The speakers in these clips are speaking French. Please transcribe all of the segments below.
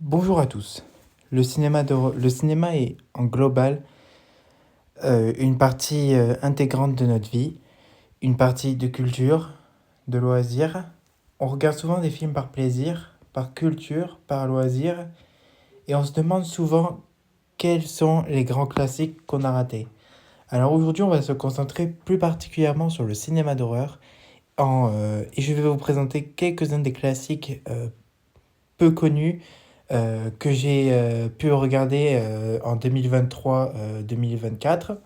Bonjour à tous. Le cinéma est en global une partie intégrante de notre vie, une partie de culture, de loisirs. On regarde souvent des films par plaisir, par culture, par loisir, et on se demande souvent quels sont les grands classiques qu'on a ratés. Alors aujourd'hui, on va se concentrer plus particulièrement sur le cinéma d'horreur, et je vais vous présenter quelques-uns des classiques peu connus que j'ai pu regarder en 2023-2024,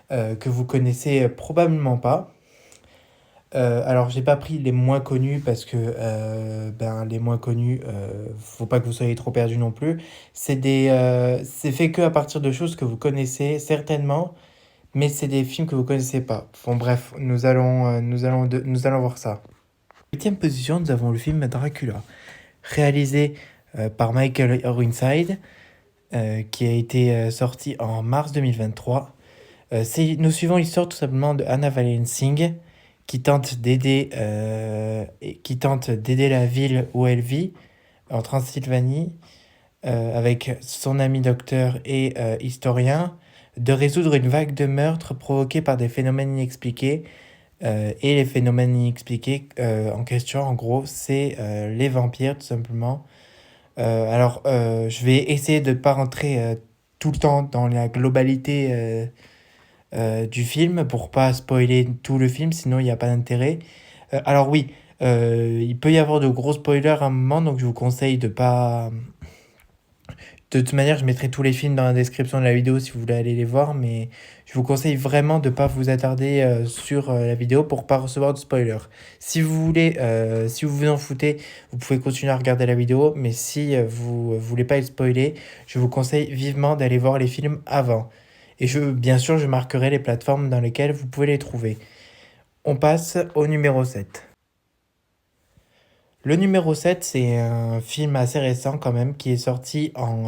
que vous connaissez probablement pas. Alors, j'ai pas pris les moins connus parce que les moins connus, faut pas que vous soyez trop perdus non plus. C'est fait que à partir de choses que vous connaissez certainement, mais c'est des films que vous connaissez pas. Bon, bref, nous allons voir ça. En huitième position, nous avons le film Dracula, réalisé par Michael Ironside, qui a été sorti en mars 2023. Nous suivons l'histoire tout simplement de Anna Valensing qui tente d'aider la ville où elle vit, en Transylvanie, avec son ami docteur et historien, de résoudre une vague de meurtres provoqués par des phénomènes inexpliqués. Et les phénomènes inexpliqués en question, en gros, c'est les vampires, tout simplement. Je vais essayer de ne pas rentrer tout le temps dans la globalité du film pour pas spoiler tout le film, sinon il n'y a pas d'intérêt. Alors oui, il peut y avoir de gros spoilers à un moment, donc je vous conseille de pas... De toute manière, je mettrai tous les films dans la description de la vidéo si vous voulez aller les voir, mais je vous conseille vraiment de ne pas vous attarder sur la vidéo pour pas recevoir de spoilers. Si vous vous en foutez, vous pouvez continuer à regarder la vidéo, mais si vous voulez pas être spoilé, je vous conseille vivement d'aller voir les films avant. Et bien sûr, je marquerai les plateformes dans lesquelles vous pouvez les trouver. On passe au numéro 7. Le numéro 7, c'est un film assez récent quand même, qui est sorti en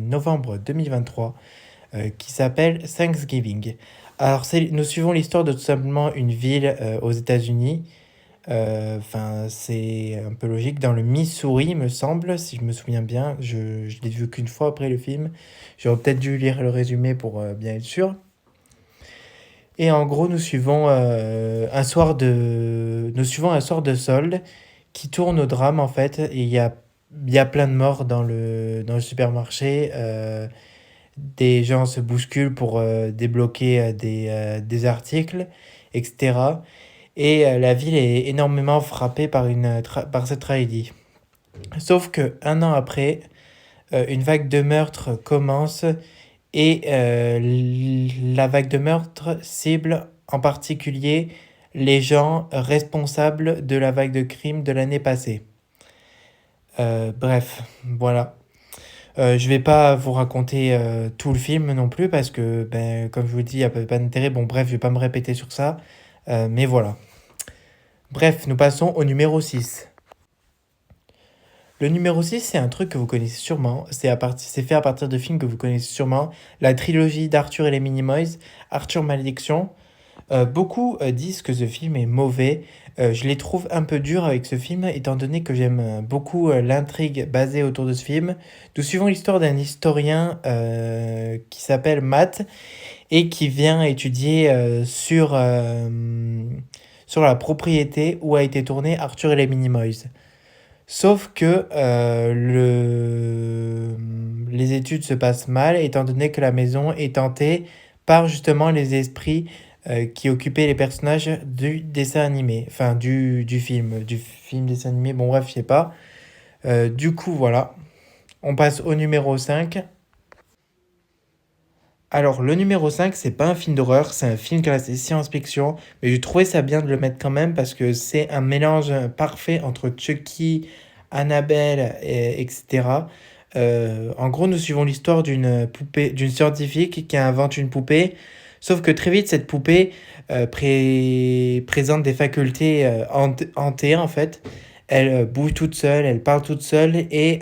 novembre 2023, qui s'appelle Thanksgiving. Alors, nous suivons l'histoire de tout simplement une ville aux États-Unis. Enfin, c'est un peu logique, dans le Missouri, me semble, si je me souviens bien. Je l'ai vu qu'une fois après le film. J'aurais peut-être dû lire le résumé pour bien être sûr. Et en gros, nous suivons un soir de solde qui tourne au drame en fait. Et il y a plein de morts dans le supermarché. Des gens se bousculent pour débloquer des articles, etc. Et la ville est énormément frappée par cette tragédie. Sauf que un an après, une vague de meurtres commence et la vague de meurtres cible en particulier les gens responsables de la vague de crimes de l'année passée. Bref, voilà. Je vais pas vous raconter tout le film non plus parce que, comme je vous dis, il n'y a pas d'intérêt. Bon, bref, je vais pas me répéter sur ça. Mais voilà. Bref, nous passons au numéro 6. Le numéro 6, c'est un truc que vous connaissez sûrement. C'est fait à partir de films que vous connaissez sûrement. La trilogie d'Arthur et les Minimoys, Arthur Malédiction. Beaucoup disent que ce film est mauvais. Je les trouve un peu durs avec ce film, étant donné que j'aime beaucoup l'intrigue basée autour de ce film. Nous suivons l'histoire d'un historien qui s'appelle Matt et qui vient étudier sur la propriété où a été tourné Arthur et les Minimoys. Sauf que les études se passent mal, étant donné que la maison est hantée par justement les esprits qui occupaient les personnages du dessin animé, enfin du film dessin animé, bon bref, je sais pas. Du coup, voilà, on passe au numéro 5. Alors, le numéro 5, c'est pas un film d'horreur, c'est un film classé science-fiction, mais j'ai trouvé ça bien de le mettre quand même parce que c'est un mélange parfait entre Chucky, Annabelle, etc. En gros, nous suivons l'histoire d'une scientifique qui invente une poupée, sauf que très vite, cette poupée présente des facultés hantées en fait. Elle bouge toute seule, elle parle toute seule, et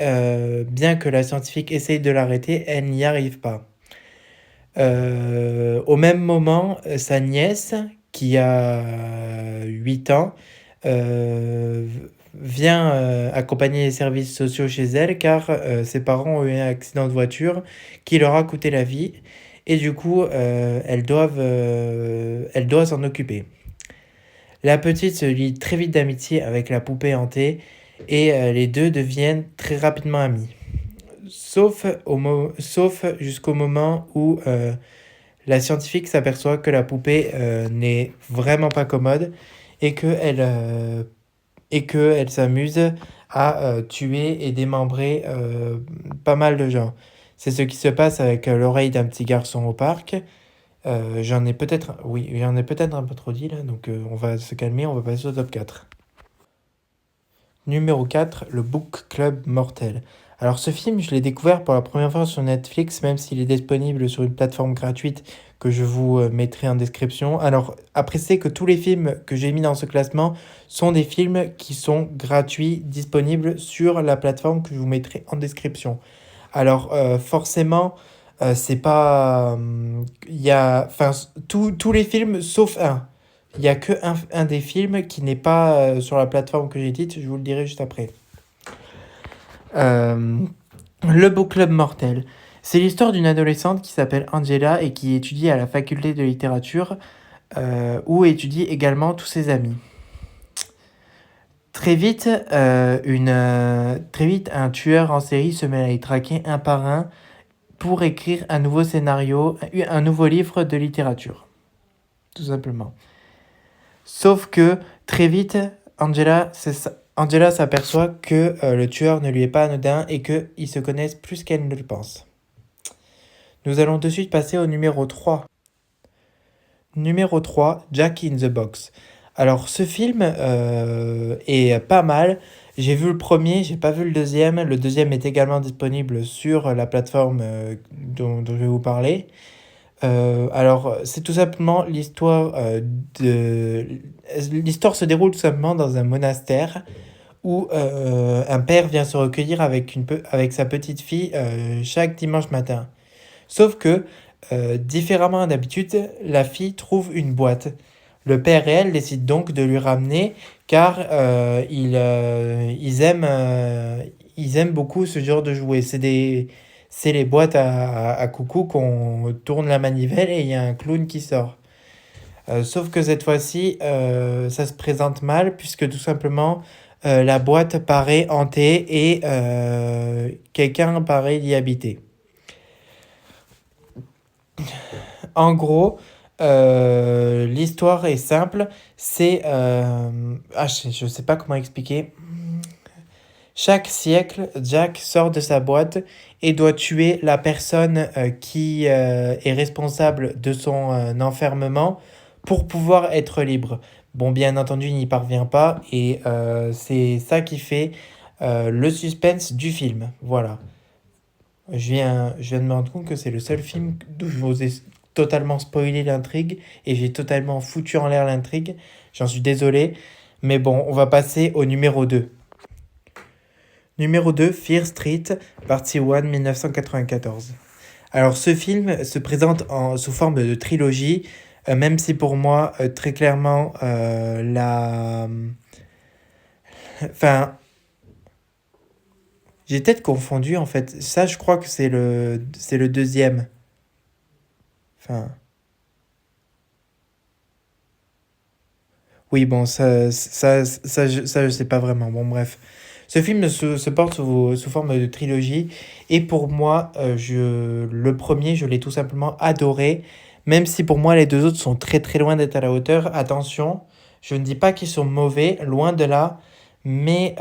bien que la scientifique essaye de l'arrêter, elle n'y arrive pas. Au même moment, sa nièce, qui a 8 ans, euh, vient accompagner les services sociaux chez elle car ses parents ont eu un accident de voiture qui leur a coûté la vie et du coup elle doit s'en occuper. La petite se lie très vite d'amitié avec la poupée hantée et les deux deviennent très rapidement amis. Sauf jusqu'au moment où la scientifique s'aperçoit que la poupée n'est vraiment pas commode et qu'elle s'amuse à tuer et démembrer pas mal de gens. C'est ce qui se passe avec l'oreille d'un petit garçon au parc. J'en ai peut-être un peu trop dit là, donc on va se calmer, on va passer au top 4. Numéro 4, le Book Club Mortel. Alors ce film, je l'ai découvert pour la première fois sur Netflix, même s'il est disponible sur une plateforme gratuite que je vous mettrai en description. Alors, appréciez que tous les films que j'ai mis dans ce classement sont des films qui sont gratuits, disponibles sur la plateforme que je vous mettrai en description. Alors, forcément, c'est pas... Il y a... Enfin, tous les films, sauf un. Il n'y a que un des films qui n'est pas sur la plateforme que j'ai dite, je vous le dirai juste après. Euh, le Book Club Mortel. C'est l'histoire d'une adolescente qui s'appelle Angela et qui étudie à la faculté de littérature où étudie également tous ses amis. Très vite, un tueur en série se met à les traquer un par un pour écrire un nouveau scénario, un nouveau livre de littérature. Tout simplement. Sauf que très vite, Angela s'aperçoit que le tueur ne lui est pas anodin et qu'ils se connaissent plus qu'elle ne le pense. Nous allons de suite passer au numéro 3. Numéro 3, Jack in the Box. Alors ce film est pas mal. J'ai vu le premier, j'ai pas vu le deuxième. Le deuxième est également disponible sur la plateforme dont je vais vous parler. Alors, c'est tout simplement l'histoire se déroule tout simplement dans un monastère où un père vient se recueillir avec sa petite fille chaque dimanche matin. Sauf que, différemment d'habitude, la fille trouve une boîte. Le père et elle décident donc de lui ramener car ils aiment beaucoup ce genre de jouets. C'est les boîtes à coucou qu'on tourne la manivelle et il y a un clown qui sort. Sauf que cette fois-ci, ça se présente mal puisque tout simplement la boîte paraît hantée et quelqu'un paraît y habiter. En gros, l'histoire est simple. Je sais pas comment expliquer. Chaque siècle, Jack sort de sa boîte et doit tuer la personne qui est responsable de son enfermement pour pouvoir être libre. Bon, bien entendu, il n'y parvient pas et c'est ça qui fait le suspense du film. Voilà. Je viens de me rendre compte que c'est le seul film d'où je vous ai totalement spoilé l'intrigue et j'ai totalement foutu en l'air l'intrigue. J'en suis désolé. Mais bon, on va passer au numéro 2. Numéro 2, Fear Street, partie 1, 1994. Alors ce film se présente sous forme de trilogie, même si pour moi, très clairement, Enfin, j'ai peut-être confondu en fait. Ça, je crois que c'est le deuxième. Enfin, oui, bon, je sais pas vraiment. Bon, bref. Ce film se porte sous forme de trilogie. Et pour moi, le premier, je l'ai tout simplement adoré. Même si pour moi, les deux autres sont très très loin d'être à la hauteur. Attention, je ne dis pas qu'ils sont mauvais, loin de là. Mais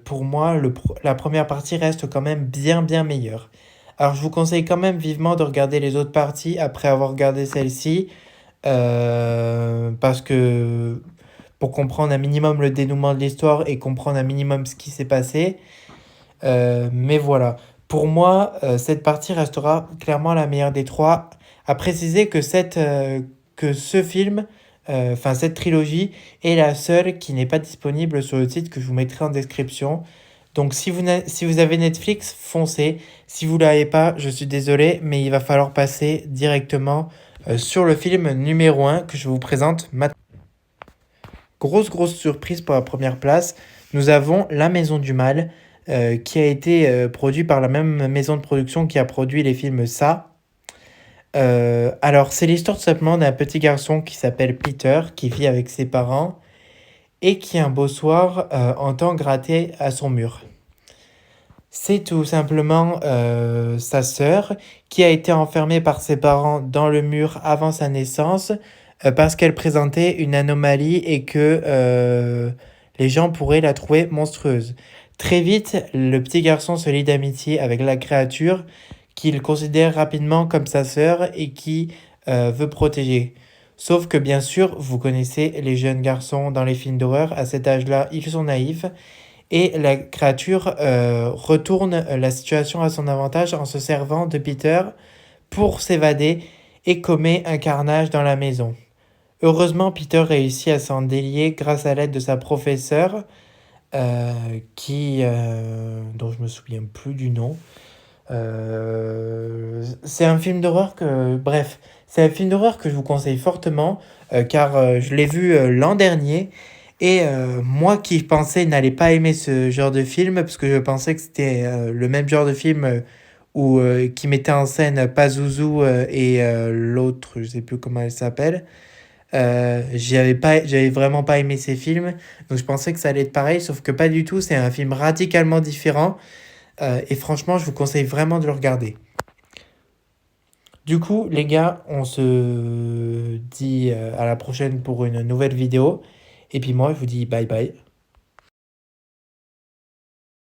pour moi, la première partie reste quand même bien bien meilleure. Alors, je vous conseille quand même vivement de regarder les autres parties après avoir regardé celle-ci. Parce que pour comprendre un minimum le dénouement de l'histoire et comprendre un minimum ce qui s'est passé. Mais voilà, pour moi, cette partie restera clairement la meilleure des trois. À préciser que que ce film, cette trilogie, est la seule qui n'est pas disponible sur le site que je vous mettrai en description. Donc si vous avez Netflix, foncez. Si vous ne l'avez pas, je suis désolé, mais il va falloir passer directement sur le film numéro 1 que je vous présente maintenant. Grosse surprise pour la première place. nous avons La Maison du Mal, qui a été produit par la même maison de production qui a produit les films Ça. Alors, c'est l'histoire tout simplement d'un petit garçon qui s'appelle Peter, qui vit avec ses parents et qui un beau soir entend gratter à son mur. C'est tout simplement sa sœur qui a été enfermée par ses parents dans le mur avant sa naissance parce qu'elle présentait une anomalie et que les gens pourraient la trouver monstrueuse. Très vite, le petit garçon se lie d'amitié avec la créature qu'il considère rapidement comme sa sœur et qui veut protéger. Sauf que bien sûr, vous connaissez les jeunes garçons dans les films d'horreur, à cet âge-là, ils sont naïfs et la créature retourne la situation à son avantage en se servant de Peter pour s'évader et commet un carnage dans la maison. Heureusement, Peter réussit à s'en délier grâce à l'aide de sa professeure, dont je me souviens plus du nom. C'est un film d'horreur que... Bref, c'est un film d'horreur que je vous conseille fortement, car je l'ai vu l'an dernier, et moi qui pensais n'allais pas aimer ce genre de film, parce que je pensais que c'était le même genre de film qui mettait en scène Pazuzu et l'autre, je sais plus comment elle s'appelle. J'avais vraiment pas aimé ces films, donc je pensais que ça allait être pareil, sauf que pas du tout, c'est un film radicalement différent. Et franchement, je vous conseille vraiment de le regarder. Du coup, les gars, on se dit à la prochaine pour une nouvelle vidéo. Et puis moi, je vous dis bye bye.